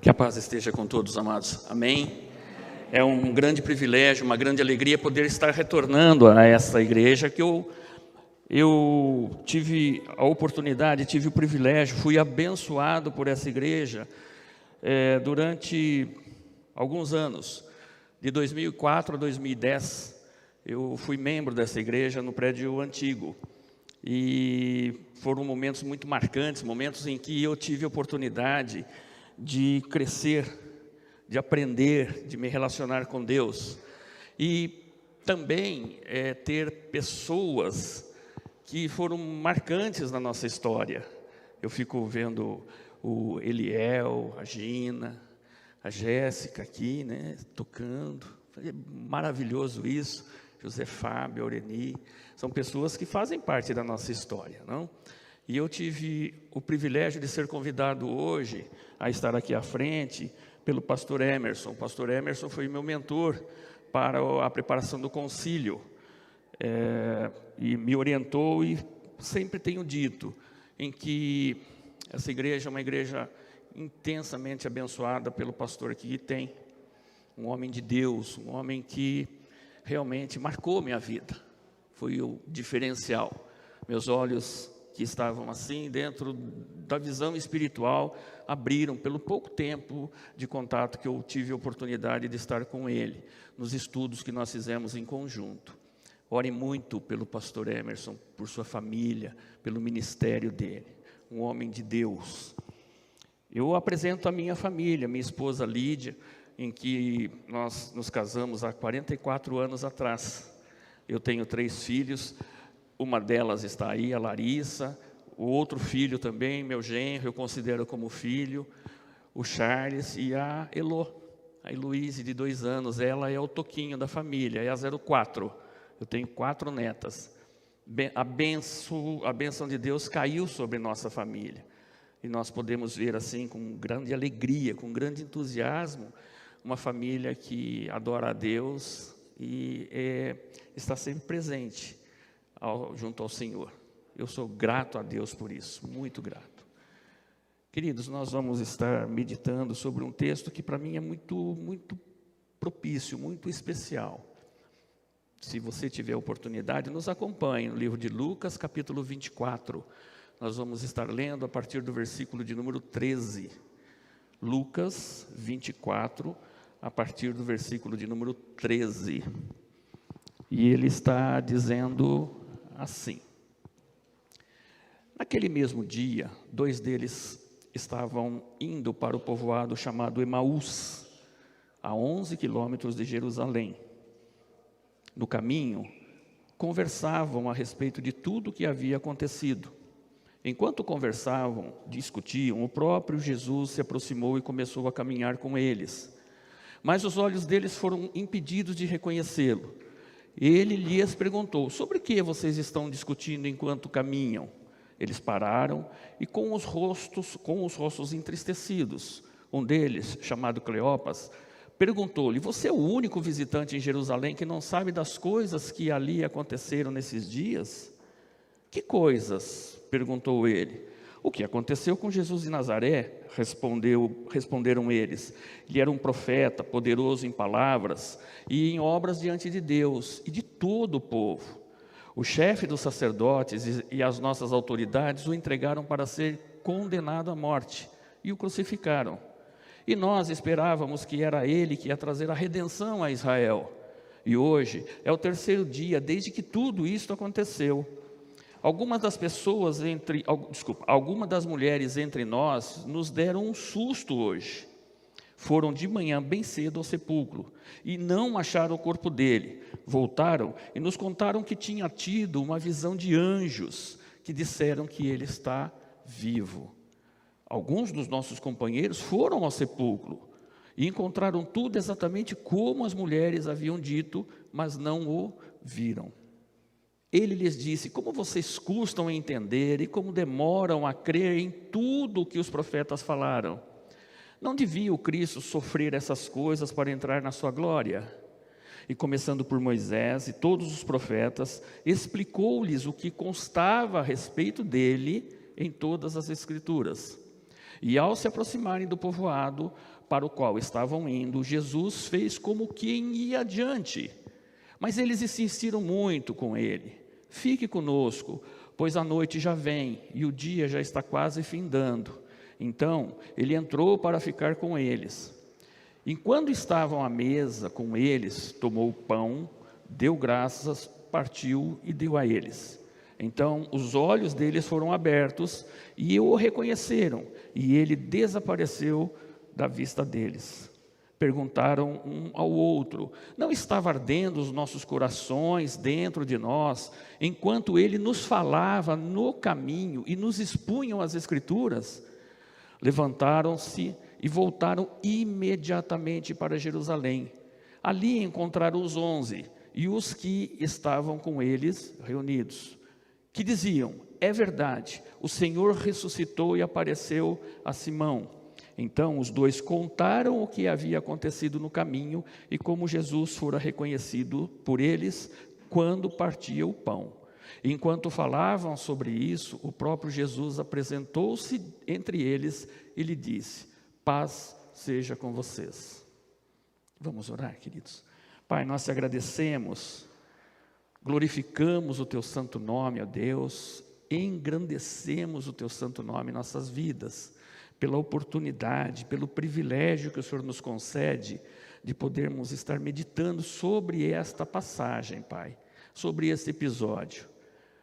Que a paz esteja com todos, amados. Amém? É um grande privilégio, uma grande alegria poder estar retornando a essa igreja que eu tive a oportunidade, tive o privilégio, fui abençoado por essa igreja durante alguns anos. De 2004 a 2010, eu fui membro dessa igreja no prédio antigo. E foram momentos muito marcantes, momentos em que eu tive a oportunidade de crescer, de aprender, de me relacionar com Deus. E também ter pessoas que foram marcantes na nossa história. Eu fico vendo o Eliel, a Gina, a Jéssica aqui, né, tocando. É maravilhoso isso. José Fábio, Aureni, são pessoas que fazem parte da nossa história, não? E eu tive o privilégio de ser convidado hoje a estar aqui à frente pelo pastor Emerson. O pastor Emerson foi meu mentor para a preparação do concílio, e me orientou, e sempre tenho dito em que essa igreja é uma igreja intensamente abençoada pelo pastor que tem, um homem de Deus, um homem que realmente marcou minha vida, foi o diferencial. Meus olhos, que estavam assim dentro da visão espiritual, abriram pelo pouco tempo de contato que eu tive a oportunidade de estar com ele, nos estudos que nós fizemos em conjunto. Ore muito pelo pastor Emerson, por sua família, pelo ministério dele, um homem de Deus. Eu apresento a minha família, minha esposa Lídia, em que nós nos casamos há 44 anos atrás. Eu tenho 3 filhos, uma delas está aí, a Larissa, o outro filho também, meu genro, eu considero como filho, o Charles, e a Elô, a Heloíse, de 2 anos, ela é o toquinho da família, é a 04, eu tenho 4 netas. A bênção de Deus caiu sobre nossa família, e nós podemos ver assim, com grande alegria, com grande entusiasmo, uma família que adora a Deus e está sempre presente junto ao Senhor. Eu sou grato a Deus por isso, muito grato. Queridos, nós vamos estar meditando sobre um texto que para mim é muito propício, muito especial. Se você tiver oportunidade, nos acompanhe no livro de Lucas, capítulo 24. Nós vamos estar lendo a partir do versículo de número 13. Lucas 24, a partir do versículo de número 13. E ele está dizendo assim: naquele mesmo dia, 2 deles estavam indo para o povoado chamado Emaús, a 11 quilômetros de Jerusalém. No caminho, conversavam a respeito de tudo o que havia acontecido. Enquanto conversavam, discutiam, o próprio Jesus se aproximou e começou a caminhar com eles. Mas os olhos deles foram impedidos de reconhecê-lo. Ele lhes perguntou: sobre que vocês estão discutindo enquanto caminham? Eles pararam e com os rostos entristecidos. Um deles, chamado Cleopas, perguntou-lhe: você é o único visitante em Jerusalém que não sabe das coisas que ali aconteceram nesses dias? Que coisas? Perguntou ele. O que aconteceu com Jesus de Nazaré? Responderam eles. Ele era um profeta, poderoso em palavras e em obras diante de Deus e de todo o povo. O chefe dos sacerdotes e as nossas autoridades o entregaram para ser condenado à morte e o crucificaram. E nós esperávamos que era ele que ia trazer a redenção a Israel. E hoje é o 3º dia desde que tudo isto aconteceu. Algumas das mulheres entre nós nos deram um susto hoje. Foram de manhã bem cedo ao sepulcro e não acharam o corpo dele. Voltaram e nos contaram que tinha tido uma visão de anjos que disseram que ele está vivo. Alguns dos nossos companheiros foram ao sepulcro e encontraram tudo exatamente como as mulheres haviam dito, mas não o viram. Ele lhes disse: como vocês custam a entender e como demoram a crer em tudo o que os profetas falaram? Não devia o Cristo sofrer essas coisas para entrar na sua glória? E começando por Moisés e todos os profetas, explicou-lhes o que constava a respeito dele em todas as Escrituras. E ao se aproximarem do povoado para o qual estavam indo, Jesus fez como quem ia adiante. Mas eles insistiram muito com ele: fique conosco, pois a noite já vem e o dia já está quase findando. Então ele entrou para ficar com eles. Enquanto estavam à mesa com eles, tomou o pão, deu graças, partiu e deu a eles. Então os olhos deles foram abertos e o reconheceram, e ele desapareceu da vista deles. Perguntaram um ao outro: não estava ardendo os nossos corações dentro de nós, enquanto ele nos falava no caminho e nos expunham as Escrituras? Levantaram-se e voltaram imediatamente para Jerusalém. Ali encontraram os 11 e os que estavam com eles reunidos, que diziam: é verdade, o Senhor ressuscitou e apareceu a Simão. Então os dois contaram o que havia acontecido no caminho e como Jesus fora reconhecido por eles quando partia o pão. Enquanto falavam sobre isso, o próprio Jesus apresentou-se entre eles e lhe disse: paz seja com vocês. Vamos orar, queridos. Pai, nós te agradecemos, glorificamos o teu santo nome, ó Deus, engrandecemos o teu santo nome em nossas vidas, pela oportunidade, pelo privilégio que o Senhor nos concede de podermos estar meditando sobre esta passagem, Pai, sobre este episódio.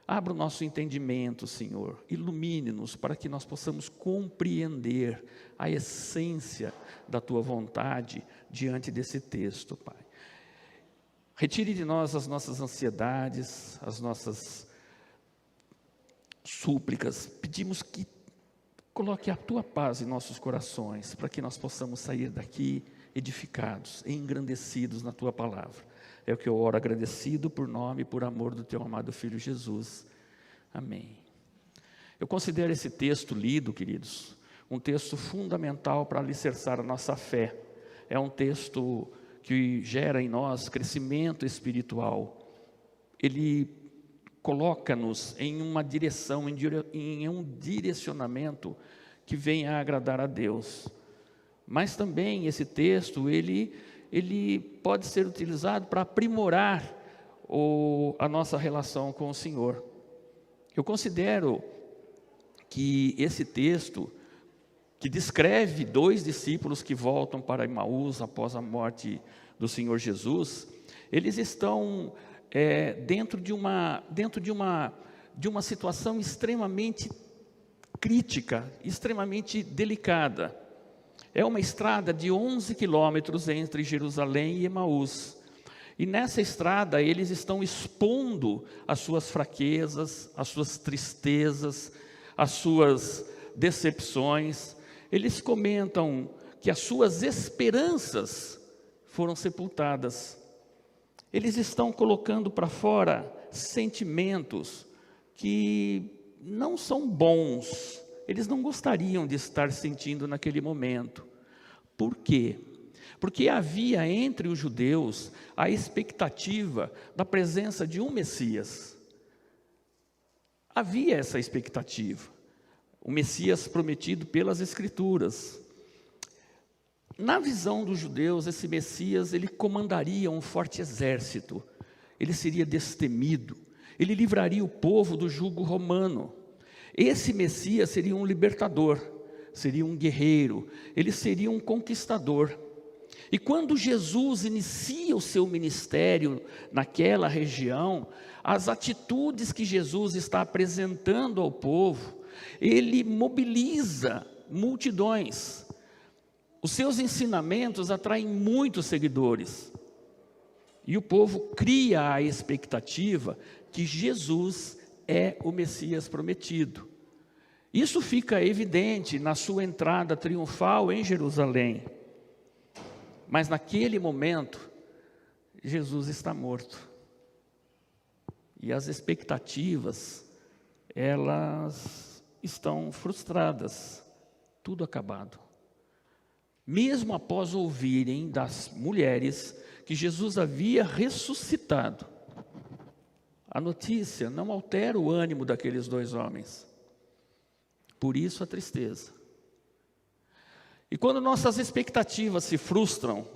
Abra o nosso entendimento, Senhor, ilumine-nos para que nós possamos compreender a essência da Tua vontade diante desse texto, Pai. Retire de nós as nossas ansiedades, as nossas súplicas. Pedimos que coloque a Tua paz em nossos corações, para que nós possamos sair daqui edificados, engrandecidos na Tua palavra. É o que eu oro agradecido por nome e por amor do Teu amado Filho Jesus. Amém. Eu considero esse texto lido, queridos, um texto fundamental para alicerçar a nossa fé. É um texto que gera em nós crescimento espiritual. Ele coloca-nos em uma direção, em um direcionamento que venha a agradar a Deus. Mas também esse texto, ele pode ser utilizado para aprimorar a nossa relação com o Senhor. Eu considero que esse texto, que descreve 2 discípulos que voltam para Emaús após a morte do Senhor Jesus, eles estão dentro de uma situação extremamente crítica, extremamente delicada. É uma estrada de 11 quilômetros entre Jerusalém e Emaús. E nessa estrada eles estão expondo as suas fraquezas, as suas tristezas, as suas decepções. Eles comentam que as suas esperanças foram sepultadas. Eles estão colocando para fora sentimentos que não são bons. Eles não gostariam de estar sentindo naquele momento. Por quê? Porque havia entre os judeus a expectativa da presença de um Messias. Havia essa expectativa. O Messias prometido pelas Escrituras. Na visão dos judeus, esse Messias, ele comandaria um forte exército. Ele seria destemido. Ele livraria o povo do jugo romano. Esse Messias seria um libertador, seria um guerreiro, ele seria um conquistador. E quando Jesus inicia o seu ministério naquela região, as atitudes que Jesus está apresentando ao povo, ele mobiliza multidões. Os seus ensinamentos atraem muitos seguidores. E o povo cria a expectativa que Jesus é o Messias prometido. Isso fica evidente na sua entrada triunfal em Jerusalém. Mas naquele momento, Jesus está morto. E as expectativas, elas estão frustradas. Tudo acabado. Mesmo após ouvirem das mulheres que Jesus havia ressuscitado, a notícia não altera o ânimo daqueles 2 homens. Por isso a tristeza. E quando nossas expectativas se frustram,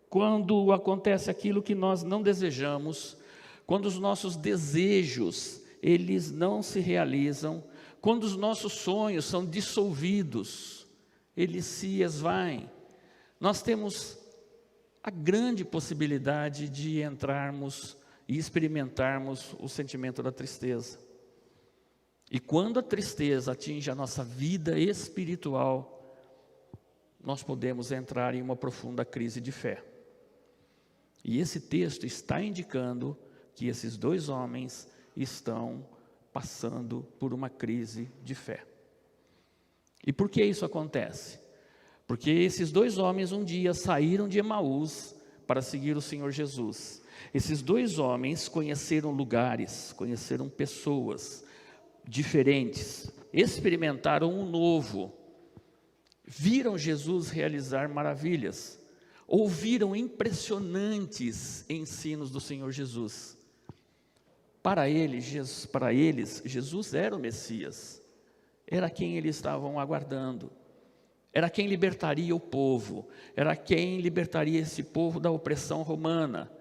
quando acontece aquilo que nós não desejamos, quando os nossos desejos, eles não se realizam, quando os nossos sonhos são dissolvidos, eles se esvaem, nós temos a grande possibilidade de entrarmos e experimentarmos o sentimento da tristeza. E quando a tristeza atinge a nossa vida espiritual, nós podemos entrar em uma profunda crise de fé. E esse texto está indicando que esses dois homens estão passando por uma crise de fé. E por que isso acontece? Porque esses dois homens um dia saíram de Emaús para seguir o Senhor Jesus. Esses dois homens conheceram lugares, conheceram pessoas diferentes, experimentaram um novo, viram Jesus realizar maravilhas, ouviram impressionantes ensinos do Senhor Jesus. Para eles, Jesus era o Messias, era quem eles estavam aguardando, era quem libertaria o povo, era quem libertaria esse povo da opressão romana,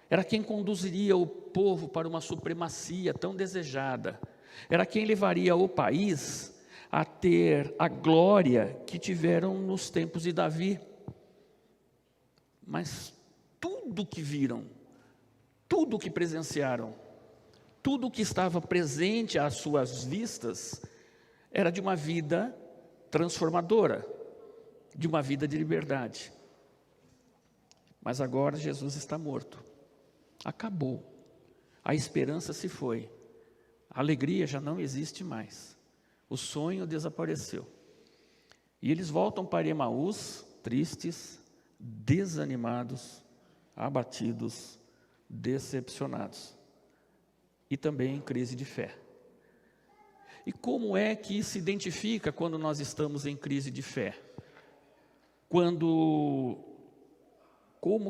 era quem conduziria o povo para uma supremacia tão desejada, era quem levaria o país a ter a glória que tiveram nos tempos de Davi. Mas tudo que viram, tudo que presenciaram, tudo que estava presente às suas vistas, era de uma vida transformadora, de uma vida de liberdade. Mas agora Jesus está morto, acabou, a esperança se foi, a alegria já não existe mais, o sonho desapareceu. E eles voltam para Emaús, tristes, desanimados, abatidos, decepcionados e também em crise de fé. E como é que se identifica quando nós estamos em crise de fé? Como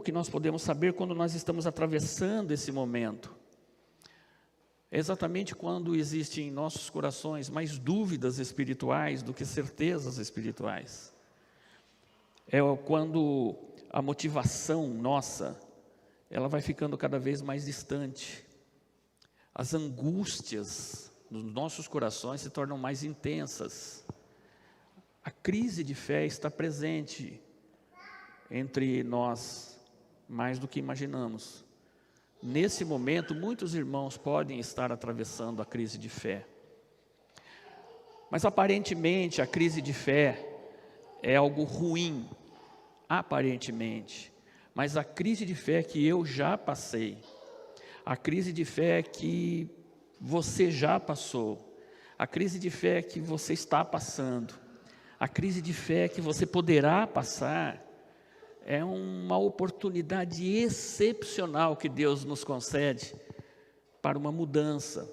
que nós podemos saber quando nós estamos atravessando esse momento? É exatamente quando existem em nossos corações mais dúvidas espirituais do que certezas espirituais. É quando a motivação nossa, ela vai ficando cada vez mais distante. As angústias nos nossos corações se tornam mais intensas. A crise de fé está presente entre nós, mais do que imaginamos. Nesse momento, muitos irmãos podem estar atravessando a crise de fé. Mas aparentemente a crise de fé é algo ruim, aparentemente. Mas a crise de fé que eu já passei, a crise de fé que você já passou, a crise de fé que você está passando, a crise de fé que você poderá passar, é uma oportunidade excepcional que Deus nos concede para uma mudança,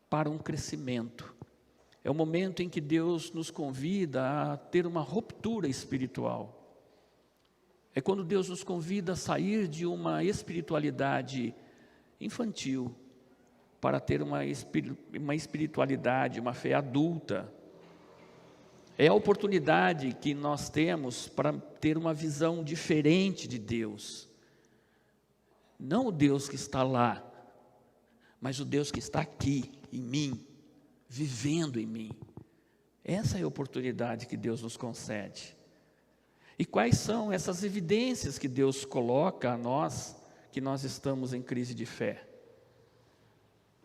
para um crescimento. É o momento em que Deus nos convida a ter uma ruptura espiritual. É quando Deus nos convida a sair de uma espiritualidade infantil para ter uma espiritualidade, uma fé adulta. É a oportunidade que nós temos para ter uma visão diferente de Deus. Não o Deus que está lá, mas o Deus que está aqui, em mim, vivendo em mim. Essa é a oportunidade que Deus nos concede. E quais são essas evidências que Deus coloca a nós, que nós estamos em crise de fé?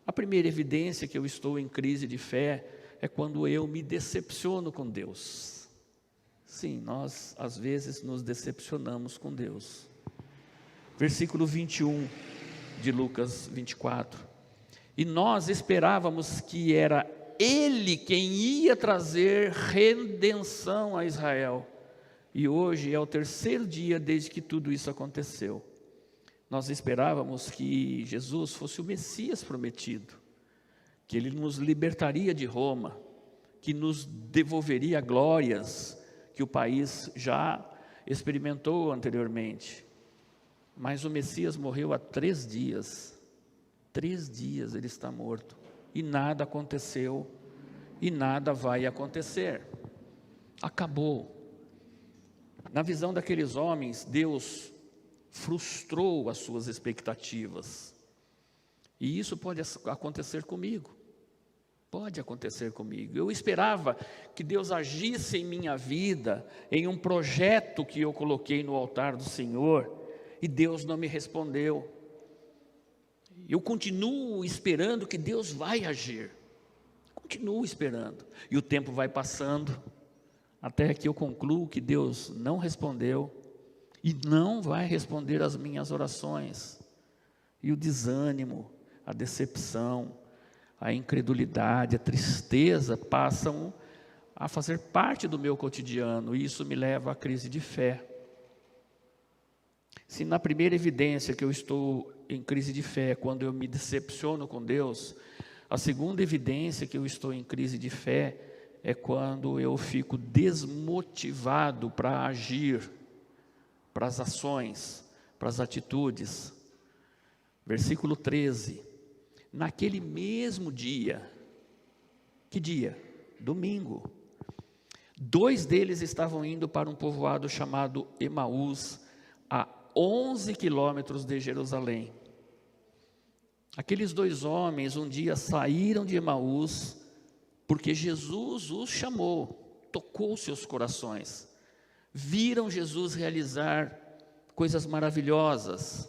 A primeira evidência que eu estou em crise de fé é quando eu me decepciono com Deus. Sim, nós às vezes nos decepcionamos com Deus. Versículo 21 de Lucas 24. E nós esperávamos que era Ele quem ia trazer redenção a Israel. E hoje é o terceiro dia desde que tudo isso aconteceu. Nós esperávamos que Jesus fosse o Messias prometido, que Ele nos libertaria de Roma, que nos devolveria glórias que o país já experimentou anteriormente. Mas o Messias morreu há 3 dias. 3 dias Ele está morto. E nada aconteceu, e nada vai acontecer. acabou. Na visão daqueles homens, Deus frustrou as suas expectativas. E isso pode acontecer comigo. Pode acontecer comigo. Eu esperava que Deus agisse em minha vida, em um projeto que eu coloquei no altar do Senhor, e Deus não me respondeu. Eu continuo esperando que Deus vai agir. Continuo esperando. E o tempo vai passando, até que eu concluo que Deus não respondeu, e não vai responder às minhas orações. E o desânimo, a decepção, a incredulidade, a tristeza passam a fazer parte do meu cotidiano, e isso me leva à crise de fé. Se na primeira evidência que eu estou em crise de fé é quando eu me decepciono com Deus, a segunda evidência que eu estou em crise de fé é quando eu fico desmotivado para agir, para as ações, para as atitudes. Versículo 13. Naquele mesmo dia, que dia? Domingo. 2 deles estavam indo para um povoado chamado Emaús, a 11 quilômetros de Jerusalém. Aqueles 2 homens um dia saíram de Emaús, porque Jesus os chamou, tocou seus corações. Viram Jesus realizar coisas maravilhosas,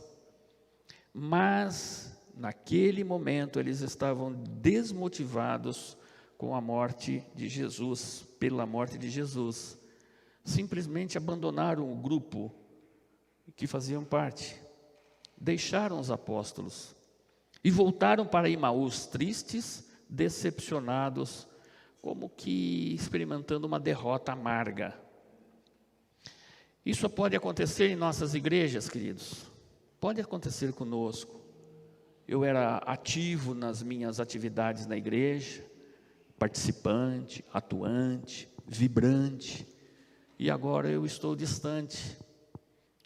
mas naquele momento eles estavam desmotivados com a morte de Jesus, pela morte de Jesus. Simplesmente abandonaram o grupo que faziam parte, deixaram os apóstolos e voltaram para Emaús tristes, decepcionados, como que experimentando uma derrota amarga. Isso pode acontecer em nossas igrejas, queridos. Pode acontecer conosco. Eu era ativo nas minhas atividades na igreja, participante, atuante, vibrante, e agora eu estou distante.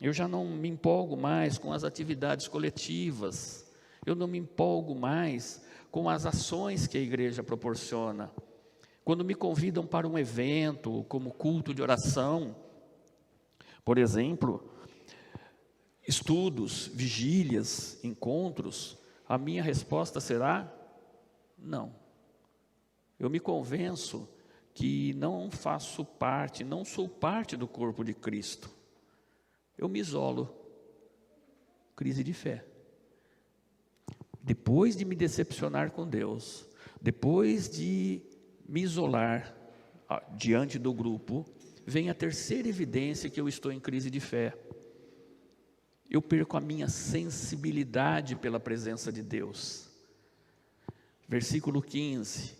Eu já não me empolgo mais com as atividades coletivas, eu não me empolgo mais com as ações que a igreja proporciona. Quando me convidam para um evento, como culto de oração, por exemplo, estudos, vigílias, encontros, a minha resposta será não. Eu me convenço que não faço parte, não sou parte do corpo de Cristo. Eu me isolo. Crise de fé. Depois de me decepcionar com Deus, depois de me isolar diante do grupo, vem a terceira evidência que eu estou em crise de fé. Eu perco a minha sensibilidade pela presença de Deus. Versículo 15.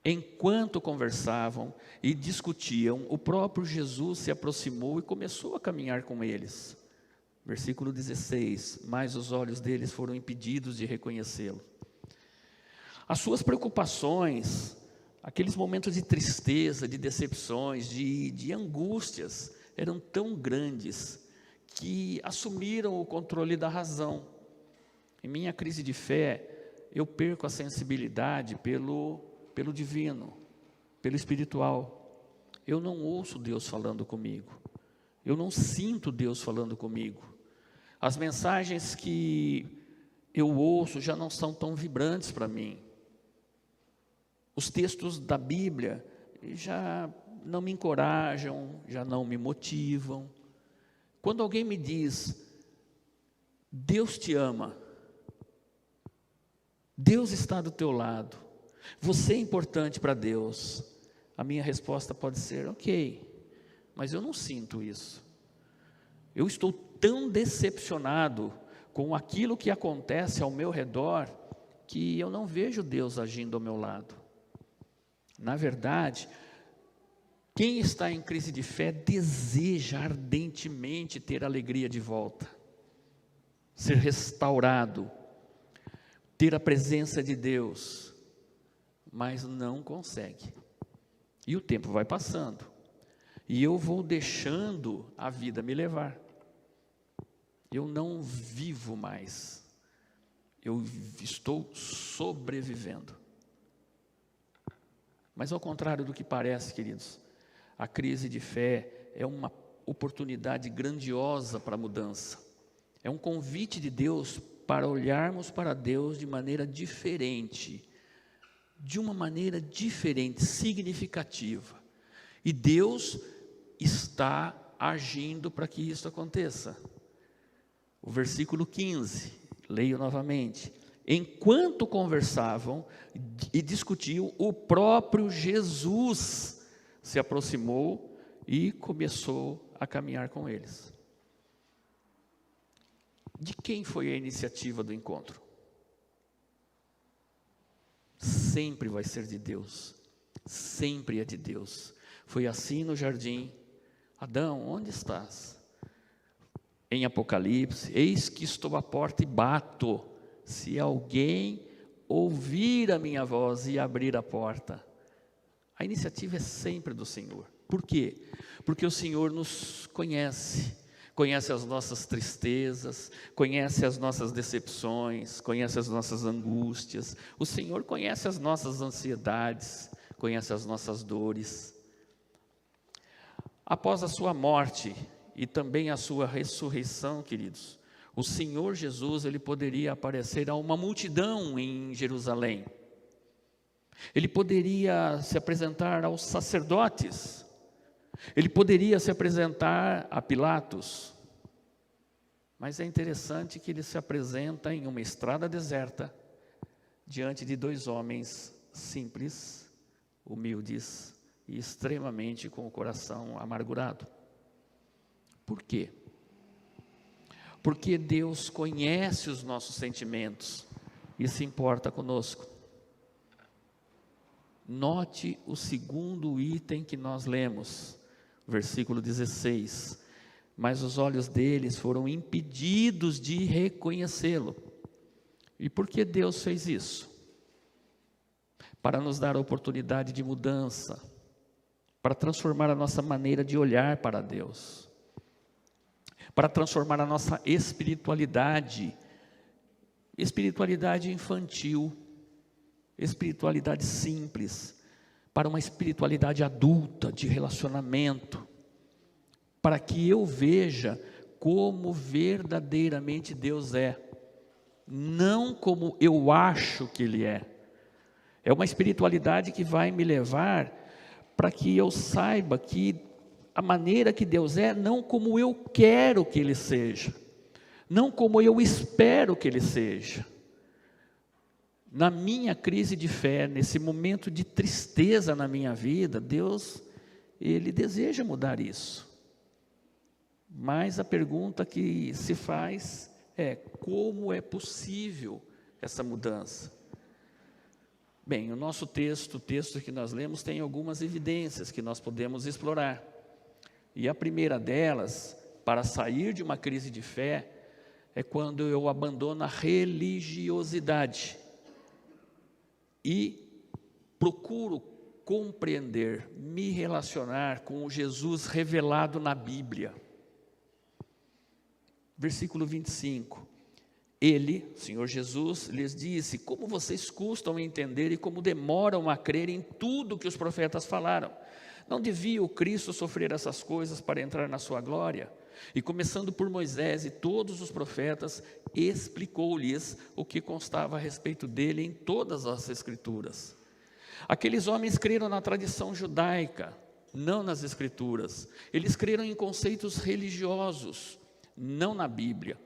Enquanto conversavam e discutiam, o próprio Jesus se aproximou e começou a caminhar com eles. Versículo 16. Mas os olhos deles foram impedidos de reconhecê-lo. As suas preocupações, aqueles momentos de tristeza, de decepções, de angústias, eram tão grandes que assumiram o controle da razão. Em minha crise de fé, eu perco a sensibilidade pelo divino, pelo espiritual. Eu não ouço Deus falando comigo. Eu não sinto Deus falando comigo. As mensagens que eu ouço já não são tão vibrantes para mim. Os textos da Bíblia já não me encorajam, já não me motivam. Quando alguém me diz, Deus te ama, Deus está do teu lado, você é importante para Deus, a minha resposta pode ser, ok, mas eu não sinto isso. Eu estou tão decepcionado com aquilo que acontece ao meu redor, que eu não vejo Deus agindo ao meu lado. Na verdade, quem está em crise de fé deseja ardentemente ter alegria de volta, ser restaurado, ter a presença de Deus, mas não consegue. E o tempo vai passando, e eu vou deixando a vida me levar. Eu não vivo mais, eu estou sobrevivendo. Mas ao contrário do que parece, queridos, A crise de fé é uma oportunidade grandiosa para a mudança. É um convite de Deus para olharmos para Deus de maneira diferente, significativa. E Deus está agindo para que isso aconteça. O versículo 15, leio novamente. Enquanto conversavam e discutiam, o próprio Jesus se aproximou e começou a caminhar com eles. De quem foi a iniciativa do encontro? Sempre vai ser de Deus. Sempre é de Deus. Foi assim no jardim. Adão, onde estás? Em Apocalipse, eis que estou à porta e bato. Se alguém ouvir a minha voz e abrir a porta. A iniciativa é sempre do Senhor. Por quê? Porque o Senhor nos conhece. Conhece as nossas tristezas, conhece as nossas decepções, conhece as nossas angústias. O Senhor conhece as nossas ansiedades, conhece as nossas dores. Após a sua morte e também a sua ressurreição, queridos, o Senhor Jesus, ele poderia aparecer a uma multidão em Jerusalém. Ele poderia se apresentar aos sacerdotes. Ele poderia se apresentar a Pilatos. Mas é interessante que ele se apresenta em uma estrada deserta, diante de dois homens simples, humildes e extremamente com o coração amargurado. Por quê? Porque Deus conhece os nossos sentimentos e se importa conosco. Note o segundo item que nós lemos, versículo 16. Mas os olhos deles foram impedidos de reconhecê-lo. E por que Deus fez isso? Para nos dar a oportunidade de mudança, para transformar a nossa maneira de olhar para Deus, para transformar a nossa espiritualidade infantil, espiritualidade simples, para uma espiritualidade adulta, de relacionamento, para que eu veja como verdadeiramente Deus é, não como eu acho que Ele é. É uma espiritualidade que vai me levar para que eu saiba que a maneira que Deus é, não como eu quero que Ele seja, não como eu espero que Ele seja. Na minha crise de fé, nesse momento de tristeza na minha vida, Deus, Ele deseja mudar isso. Mas a pergunta que se faz é: como é possível essa mudança? Bem, o nosso texto, o texto que nós lemos, tem algumas evidências que nós podemos explorar. E a primeira delas, para sair de uma crise de fé, é quando eu abandono a religiosidade e procuro compreender, me relacionar com o Jesus revelado na Bíblia. Versículo 25, Ele, Senhor Jesus, lhes disse: como vocês custam a entender e como demoram a crer em tudo que os profetas falaram. Não devia o Cristo sofrer essas coisas para entrar na sua glória? E começando por Moisés e todos os profetas, explicou-lhes o que constava a respeito dele em todas as Escrituras. Aqueles homens creram na tradição judaica, não nas Escrituras. Eles creram em conceitos religiosos, não na Bíblia.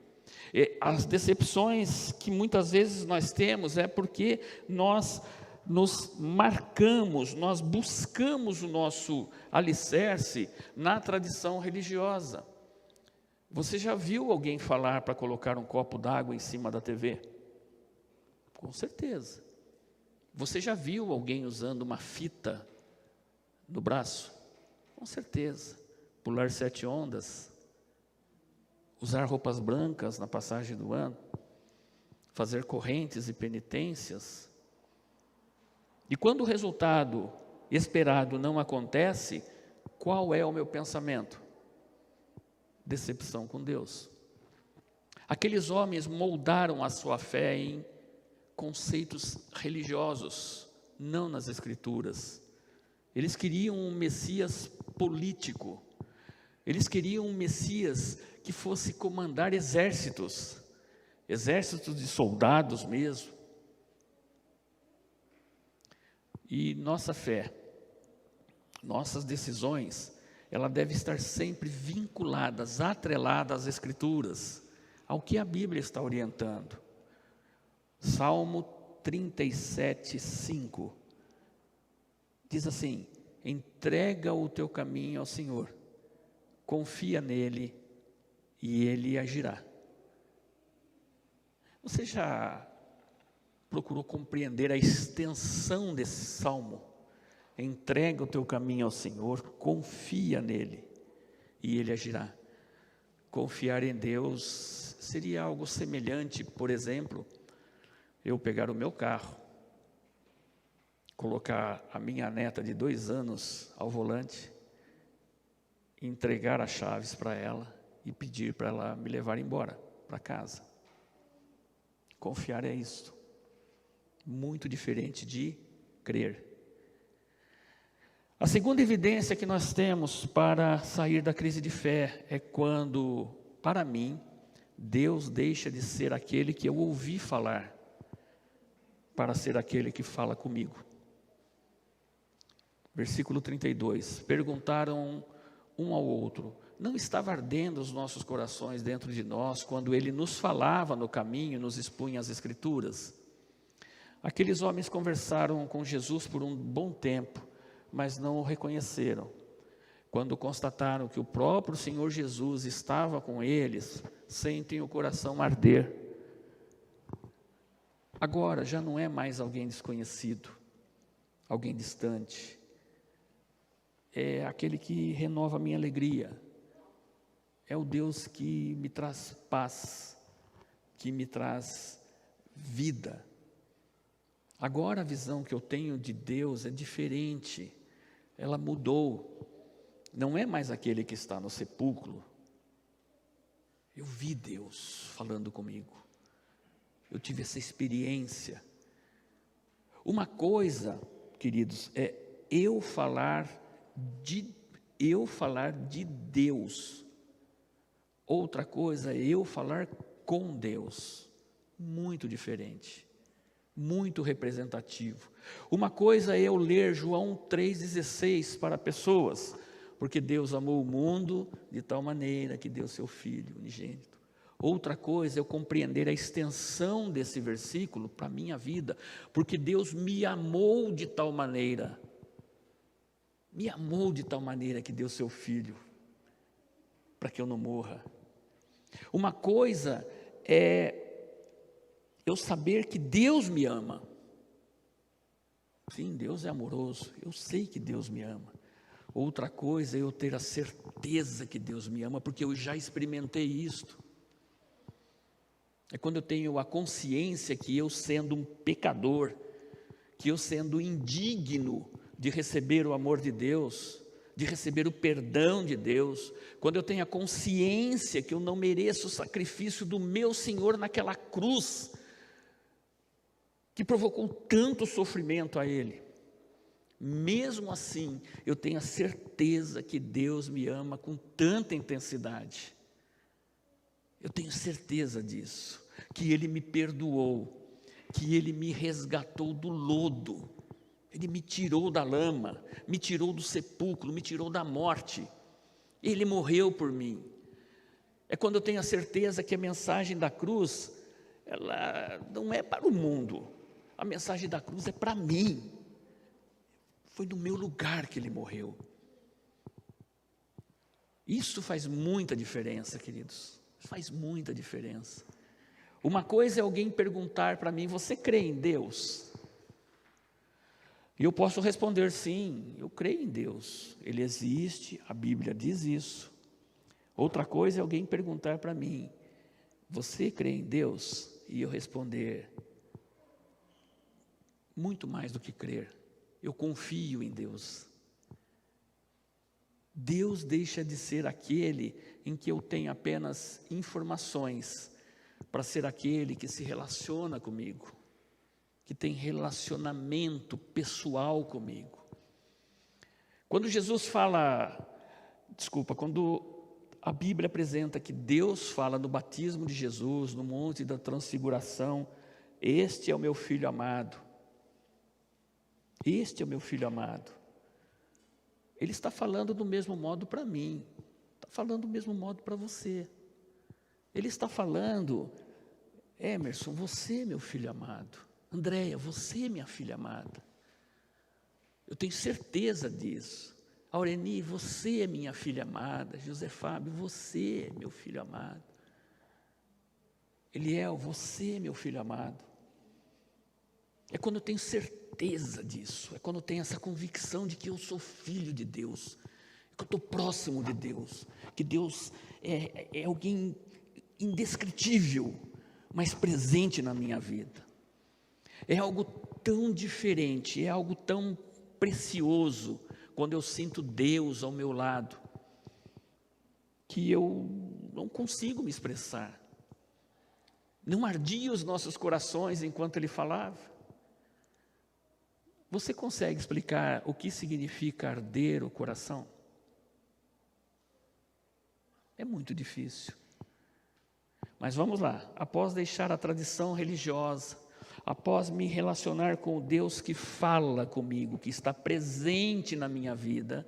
As decepções que muitas vezes nós temos é porque nós nos marcamos, nós buscamos o nosso alicerce na tradição religiosa. Você já viu alguém falar para colocar um copo d'água em cima da TV? Com certeza. Você já viu alguém usando uma fita no braço? Com certeza. Pular 7 ondas? Usar roupas brancas na passagem do ano, fazer correntes e penitências. E quando o resultado esperado não acontece, qual é o meu pensamento? Decepção com Deus. Aqueles homens moldaram a sua fé em conceitos religiosos, não nas Escrituras. Eles queriam um Messias político. Eles queriam um Messias que fosse comandar exércitos de soldados mesmo. E nossa fé, nossas decisões, ela deve estar sempre vinculadas, atreladas às Escrituras, ao que a Bíblia está orientando. Salmo 37, 5, diz assim: entrega o teu caminho ao Senhor, confia nele e ele agirá. Você já procurou compreender a extensão desse salmo? Entrega o teu caminho ao Senhor, confia nele e ele agirá. Confiar em Deus seria algo semelhante, por exemplo, eu pegar o meu carro, colocar a minha neta de 2 anos ao volante, entregar as chaves para ela e pedir para ela me levar embora para casa. Confiar é isso, muito diferente de crer. A segunda evidência que nós temos para sair da crise de fé é quando, para mim, Deus deixa de ser aquele que eu ouvi falar para ser aquele que fala comigo. Versículo 32, perguntaram um ao outro: não estava ardendo os nossos corações dentro de nós quando ele nos falava no caminho, nos expunha as Escrituras? Aqueles homens conversaram com Jesus por um bom tempo, mas não o reconheceram. Quando constataram que o próprio Senhor Jesus estava com eles, sentem o coração arder. Agora já não é mais alguém desconhecido, alguém distante. É aquele que renova a minha alegria. É o Deus que me traz paz, que me traz vida. Agora a visão que eu tenho de Deus é diferente, ela mudou. Não é mais aquele que está no sepulcro. Eu vi Deus falando comigo. Eu tive essa experiência. Uma coisa, queridos, é eu falar de Deus. Outra coisa é eu falar com Deus. Muito diferente. Muito representativo. Uma coisa é eu ler João 3,16 para pessoas, porque Deus amou o mundo de tal maneira que deu seu Filho unigênito. Outra coisa é eu compreender a extensão desse versículo para a minha vida, porque Deus me amou de tal maneira, que deu seu Filho, para que eu não morra. Uma coisa é eu saber que Deus me ama. Sim, Deus é amoroso, eu sei que Deus me ama. Outra coisa é eu ter a certeza que Deus me ama, porque eu já experimentei isto. É quando eu tenho a consciência que eu, sendo um pecador, que eu, sendo indigno de receber o amor de Deus, de receber o perdão de Deus, quando eu tenho a consciência que eu não mereço o sacrifício do meu Senhor naquela cruz, que provocou tanto sofrimento a Ele, mesmo assim, eu tenho a certeza que Deus me ama com tanta intensidade. Eu tenho certeza disso, que Ele me perdoou, que Ele me resgatou do lodo, Ele me tirou da lama, me tirou do sepulcro, me tirou da morte, Ele morreu por mim. É quando eu tenho a certeza que a mensagem da cruz, ela não é para o mundo, a mensagem da cruz é para mim. Foi no meu lugar que Ele morreu. Isso faz muita diferença, queridos. Faz muita diferença. Uma coisa é alguém perguntar para mim: você crê em Deus? E eu posso responder: sim, eu creio em Deus. Ele existe, a Bíblia diz isso. Outra coisa é alguém perguntar para mim: você crê em Deus? E eu responder: muito mais do que crer. Eu confio em Deus. Deus deixa de ser aquele em que eu tenho apenas informações, para ser aquele que se relaciona comigo, que tem relacionamento pessoal comigo. Quando Jesus fala, quando a Bíblia apresenta que Deus fala no batismo de Jesus, no Monte da Transfiguração, este é o meu filho amado, este é o meu filho amado. Ele está falando do mesmo modo para mim, está falando do mesmo modo para você. Ele está falando, Emerson, você meu filho amado. Andréia, você minha filha amada. Eu tenho certeza disso. Aureni, você é minha filha amada. José Fábio, você é meu filho amado. Eliel, você é meu filho amado. É quando eu tenho certeza disso, é quando eu tenho essa convicção de que eu sou filho de Deus, que eu estou próximo de Deus, que Deus é alguém indescritível, mas presente na minha vida. É algo tão diferente, é algo tão precioso, quando eu sinto Deus ao meu lado, que eu não consigo me expressar. Não ardia os nossos corações enquanto Ele falava? Você consegue explicar o que significa arder o coração? É muito difícil. Mas vamos lá, após deixar a tradição religiosa, após me relacionar com o Deus que fala comigo, que está presente na minha vida,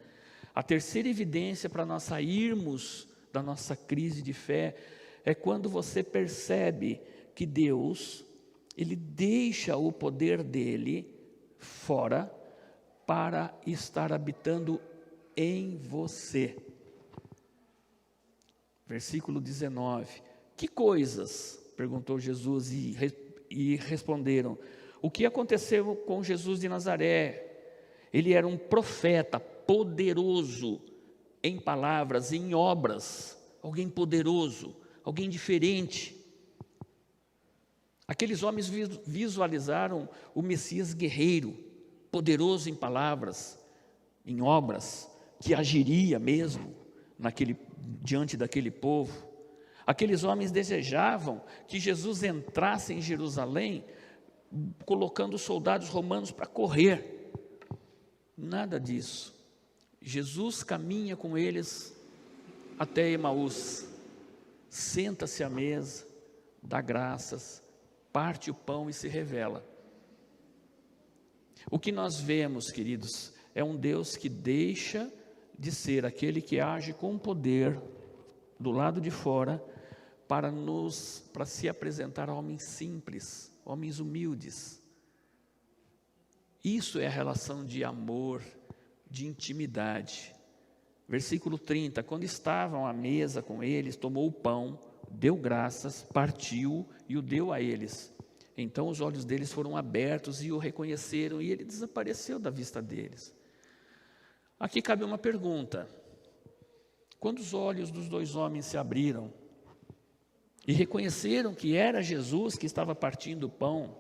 a terceira evidência para nós sairmos da nossa crise de fé é quando você percebe que Deus, Ele deixa o poder dEle fora para estar habitando em você. Versículo 19. Que coisas? Perguntou Jesus e responderam: o que aconteceu com Jesus de Nazaré? Ele era um profeta poderoso em palavras, em obras, alguém poderoso, alguém diferente. Aqueles homens visualizaram o Messias guerreiro, poderoso em palavras, em obras, que agiria mesmo diante daquele povo. Aqueles homens desejavam que Jesus entrasse em Jerusalém, colocando soldados romanos para correr. Nada disso. Jesus caminha com eles até Emaús, senta-se à mesa, dá graças, parte o pão e se revela. O que nós vemos, queridos, é um Deus que deixa de ser aquele que age com poder do lado de fora para se apresentar a homens simples, homens humildes. Isso é a relação de amor, de intimidade. Versículo 30, quando estavam à mesa com eles, tomou o pão, deu graças, partiu e o deu a eles. Então os olhos deles foram abertos e o reconheceram, e ele desapareceu da vista deles. Aqui cabe uma pergunta: quando os olhos dos dois homens se abriram e reconheceram que era Jesus que estava partindo o pão,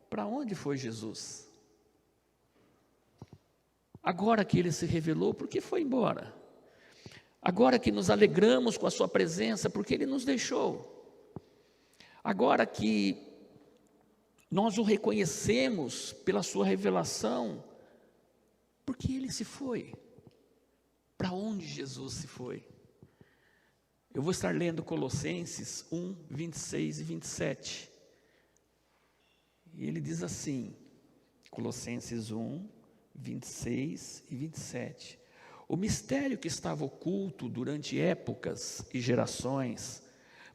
para onde foi Jesus? Agora que Ele se revelou, por que foi embora? Agora que nos alegramos com a sua presença, porque Ele nos deixou? Agora que nós o reconhecemos pela sua revelação, por que Ele se foi? Para onde Jesus se foi? Eu vou estar lendo Colossenses 1, 26 e 27. E ele diz assim, Colossenses 1, 26 e 27. O mistério que estava oculto durante épocas e gerações,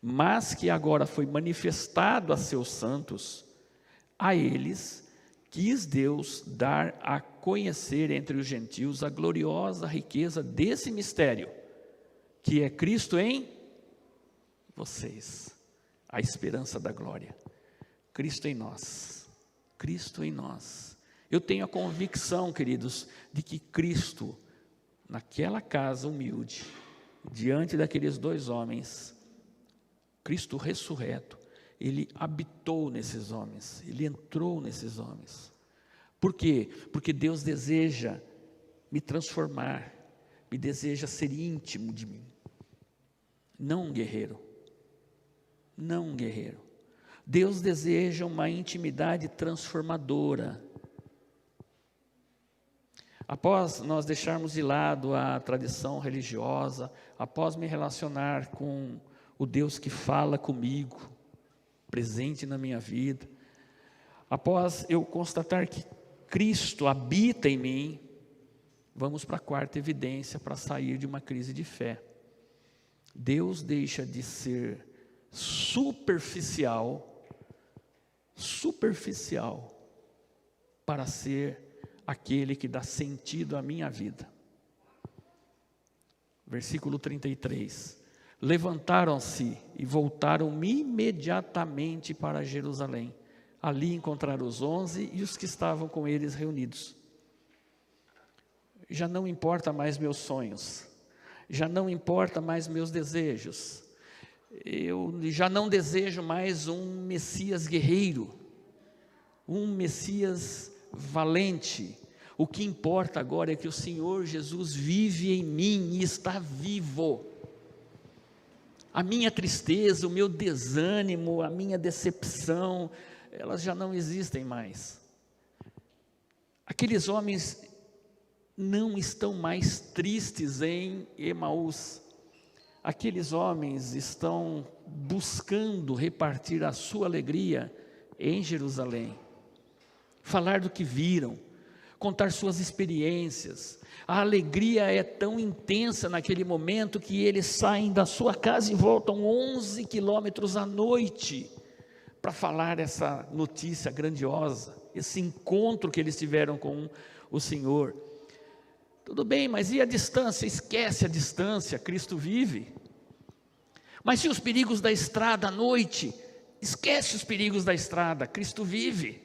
mas que agora foi manifestado a seus santos, a eles quis Deus dar a conhecer entre os gentios a gloriosa riqueza desse mistério, que é Cristo em vocês, a esperança da glória. Cristo em nós, Cristo em nós. Eu tenho a convicção, queridos, de que Cristo, naquela casa humilde, diante daqueles dois homens, Cristo ressurreto, Ele habitou nesses homens, Ele entrou nesses homens. Por quê? Porque Deus deseja me transformar, me deseja ser íntimo de mim. Não um guerreiro, não um guerreiro. Deus deseja uma intimidade transformadora. Após nós deixarmos de lado a tradição religiosa, após me relacionar com o Deus que fala comigo, presente na minha vida, após eu constatar que Cristo habita em mim, vamos para a quarta evidência para sair de uma crise de fé. Deus deixa de ser superficial para ser aquele que dá sentido à minha vida. Versículo 33. Levantaram-se e voltaram imediatamente para Jerusalém. Ali encontraram os 11 e os que estavam com eles reunidos. Já não importa mais meus sonhos, já não importa mais meus desejos. Eu já não desejo mais um Messias guerreiro, um Messias valente. O que importa agora é que o Senhor Jesus vive em mim e está vivo. A minha tristeza, o meu desânimo, a minha decepção, elas já não existem mais. Aqueles homens não estão mais tristes em Emaús. Aqueles homens estão buscando repartir a sua alegria em Jerusalém. Falar do que viram, contar suas experiências. A alegria é tão intensa naquele momento que eles saem da sua casa e voltam 11 quilômetros à noite para falar essa notícia grandiosa, esse encontro que eles tiveram com o Senhor. Tudo bem, mas e a distância? Esquece a distância, Cristo vive. Mas e os perigos da estrada à noite? Esquece os perigos da estrada, Cristo vive.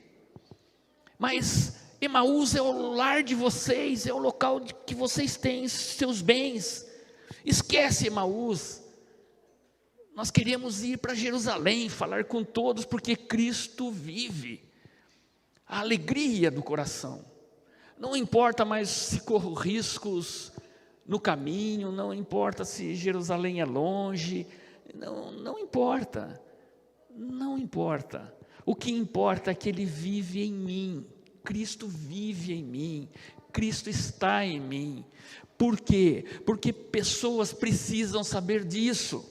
Mas Emaús é o lar de vocês, é o local que vocês têm seus bens. Esquece Emaús. Nós queremos ir para Jerusalém, falar com todos, porque Cristo vive. A alegria do coração. Não importa mais se corro riscos no caminho, não importa se Jerusalém é longe, não importa. Não importa. O que importa é que Ele vive em mim. Cristo vive em mim. Cristo está em mim. Por quê? Porque pessoas precisam saber disso.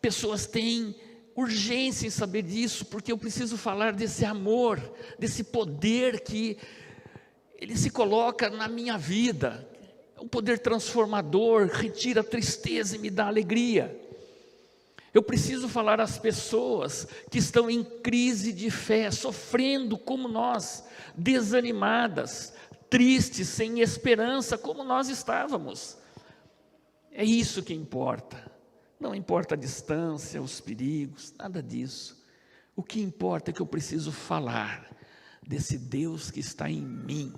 Pessoas têm urgência em saber disso, porque eu preciso falar desse amor, desse poder que Ele se coloca na minha vida. É um poder transformador, retira a tristeza e me dá alegria. Eu preciso falar às pessoas que estão em crise de fé, sofrendo como nós, desanimadas, tristes, sem esperança, como nós estávamos. É isso que importa. Não importa a distância, os perigos, nada disso. O que importa é que eu preciso falar desse Deus que está em mim,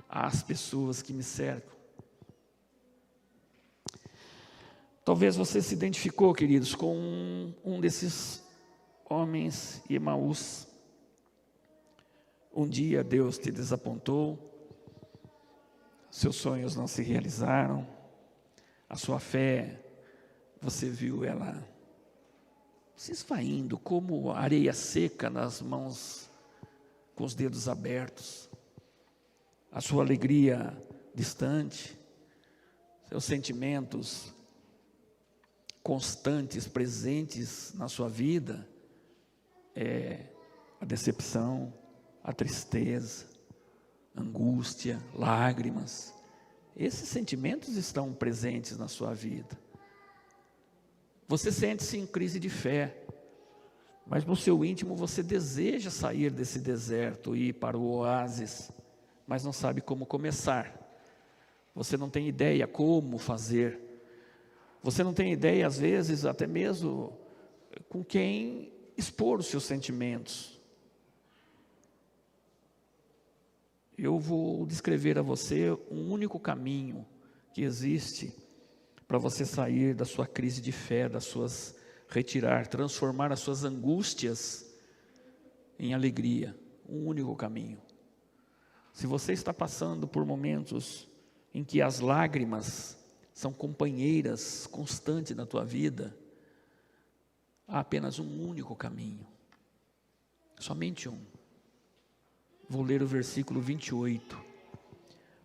às pessoas que me cercam. Talvez você se identificou, queridos, com um desses homens de Emaús. Um dia Deus te desapontou, seus sonhos não se realizaram, a sua fé, você viu ela se esvaindo como areia seca nas mãos, com os dedos abertos, a sua alegria distante, seus sentimentos constantes, presentes na sua vida, a decepção, a tristeza, a angústia, lágrimas. Esses sentimentos estão presentes na sua vida. Você sente-se em crise de fé, mas no seu íntimo você deseja sair desse deserto e ir para o oásis, mas não sabe como começar. Você não tem ideia como fazer. Você não tem ideia, às vezes, até mesmo com quem expor os seus sentimentos. Eu vou descrever a você um único caminho que existe para você sair da sua crise de fé, transformar as suas angústias em alegria. Um único caminho. Se você está passando por momentos em que as lágrimas são companheiras constantes na tua vida, há apenas um único caminho, somente um. Vou ler o versículo 28.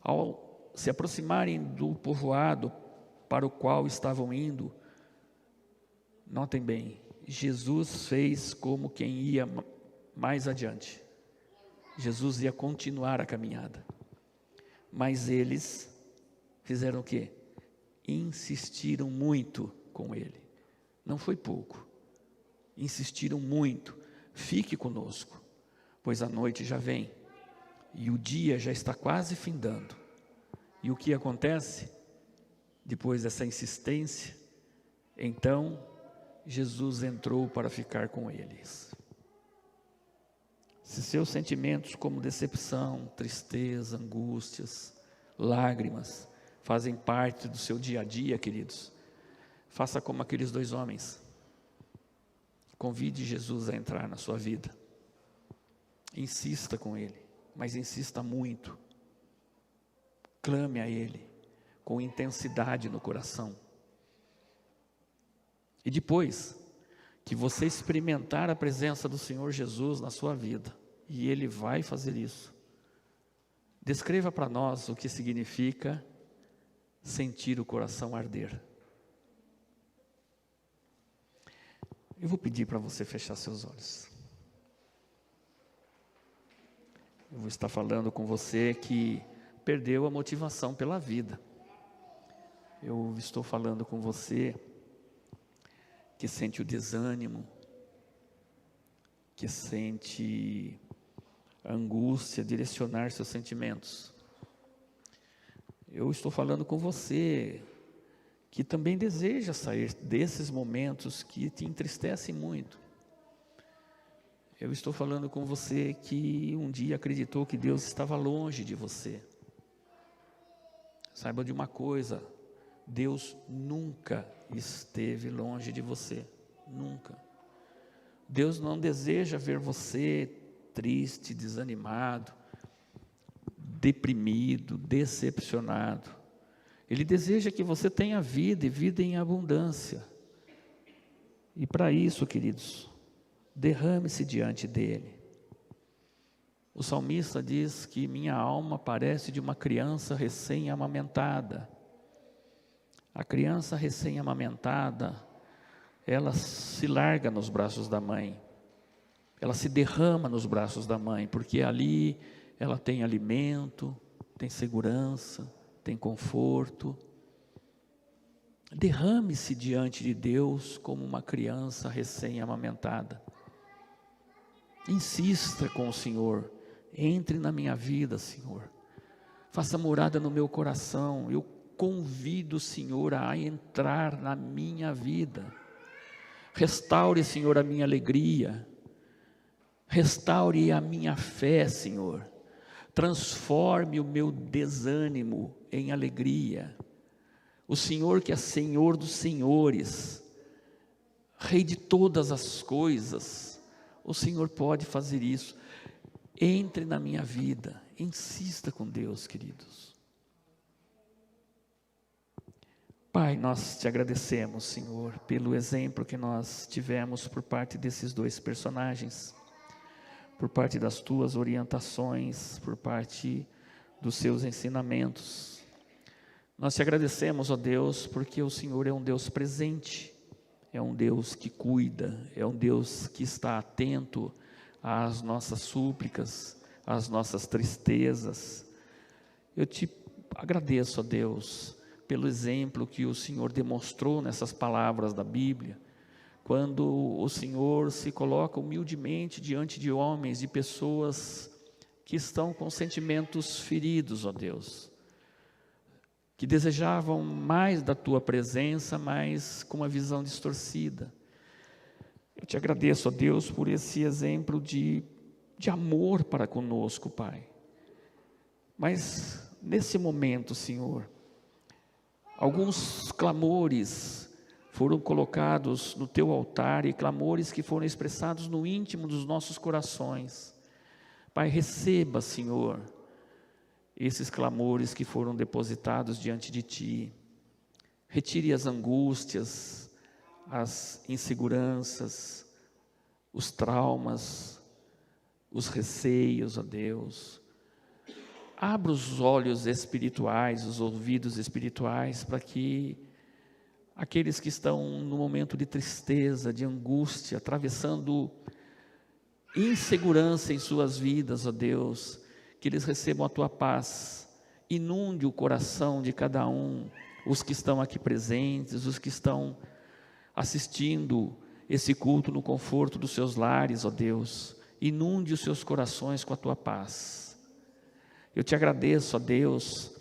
Ao se aproximarem do povoado para o qual estavam indo, notem bem, Jesus fez como quem ia mais adiante. Jesus ia continuar a caminhada. Mas eles fizeram o quê? Insistiram muito com ele. Não foi pouco. Insistiram muito. Fique conosco, pois a noite já vem e o dia já está quase findando. E o que acontece? Depois dessa insistência, então Jesus entrou para ficar com eles. Se seus sentimentos como decepção, tristeza, angústias, lágrimas fazem parte do seu dia a dia, queridos, faça como aqueles 2 homens. Convide Jesus a entrar na sua vida. Insista com Ele, mas insista muito. Clame a Ele com intensidade no coração. E depois que você experimentar a presença do Senhor Jesus na sua vida, e Ele vai fazer isso, descreva para nós o que significa sentir o coração arder. Eu vou pedir para você fechar seus olhos. Eu vou estar falando com você que perdeu a motivação pela vida. Eu estou falando com você que sente o desânimo, que sente a angústia direcionar seus sentimentos. Eu estou falando com você que também deseja sair desses momentos que te entristecem muito. Eu estou falando com você que um dia acreditou que Deus estava longe de você. Saiba de uma coisa, Deus nunca esteve longe de você, nunca. Deus não deseja ver você triste, desanimado, deprimido, decepcionado. Ele deseja que você tenha vida e vida em abundância. E para isso, queridos, derrame-se diante dele. O salmista diz que minha alma parece de uma criança recém-amamentada. A criança recém-amamentada, ela se larga nos braços da mãe. Ela se derrama nos braços da mãe, porque ali ela tem alimento, tem segurança, tem conforto. Derrame-se diante de Deus como uma criança recém-amamentada. Insista com o Senhor. Entre na minha vida, Senhor. Faça morada no meu coração. Eu convido o Senhor a entrar na minha vida. Restaure, Senhor, a minha alegria. Restaure a minha fé, Senhor. Transforme o meu desânimo em alegria. O Senhor que é Senhor dos senhores, Rei de todas as coisas, o Senhor pode fazer isso. Entre na minha vida, insista com Deus, queridos. Pai, nós te agradecemos, Senhor, pelo exemplo que nós tivemos por parte desses 2 personagens, por parte das tuas orientações, por parte dos seus ensinamentos. Nós te agradecemos, ó Deus, porque o Senhor é um Deus presente, é um Deus que cuida, é um Deus que está atento às nossas súplicas, às nossas tristezas. Eu te agradeço, ó Deus, pelo exemplo que o Senhor demonstrou nessas palavras da Bíblia, quando o Senhor se coloca humildemente diante de homens, de pessoas que estão com sentimentos feridos, ó Deus, que desejavam mais da tua presença, mas com uma visão distorcida. Eu te agradeço, ó Deus, por esse exemplo de amor para conosco, Pai. Mas nesse momento, Senhor, alguns clamores foram colocados no teu altar, e clamores que foram expressados no íntimo dos nossos corações. Pai, receba, Senhor, esses clamores que foram depositados diante de ti. Retire as angústias, as inseguranças, os traumas, os receios, ó Deus. abra os olhos espirituais, os ouvidos espirituais, para que aqueles que estão no momento de tristeza, de angústia, atravessando insegurança em suas vidas, ó Deus, que eles recebam a Tua paz, inunde o coração de cada um, os que estão aqui presentes, os que estão assistindo esse culto no conforto dos seus lares, ó Deus, inunde os seus corações com a Tua paz. Eu Te agradeço, ó Deus,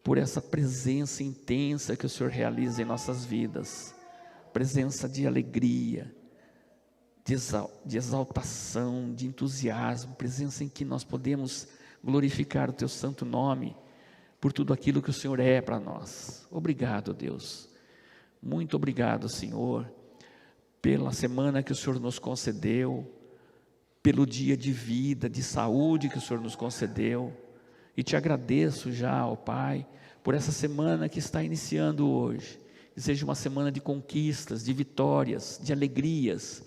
por essa presença intensa que o Senhor realiza em nossas vidas, presença de alegria, de exaltação, de entusiasmo, presença em que nós podemos glorificar o Teu santo nome, por tudo aquilo que o Senhor é para nós. Obrigado, Deus, muito obrigado, Senhor, pela semana que o Senhor nos concedeu, pelo dia de vida, de saúde que o Senhor nos concedeu, e Te agradeço já, ó Pai, por essa semana que está iniciando hoje, que seja uma semana de conquistas, de vitórias, de alegrias,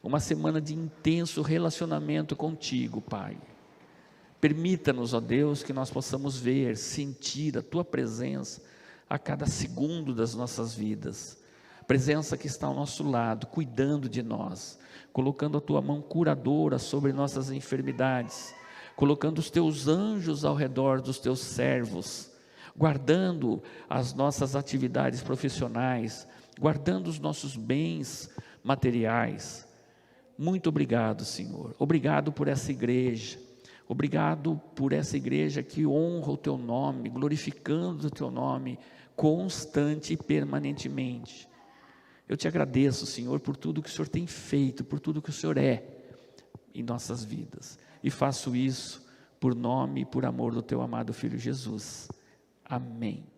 uma semana de intenso relacionamento contigo, Pai. Permita-nos, ó Deus, que nós possamos ver, sentir a Tua presença a cada segundo das nossas vidas, presença que está ao nosso lado, cuidando de nós, colocando a Tua mão curadora sobre nossas enfermidades, colocando os Teus anjos ao redor dos Teus servos, guardando as nossas atividades profissionais, guardando os nossos bens materiais. Muito obrigado, Senhor, obrigado por essa igreja, obrigado por essa igreja que honra o Teu nome, glorificando o Teu nome constante e permanentemente. Eu Te agradeço, Senhor, por tudo que o Senhor tem feito, por tudo que o Senhor é em nossas vidas, e faço isso por nome e por amor do Teu amado Filho Jesus. Amém.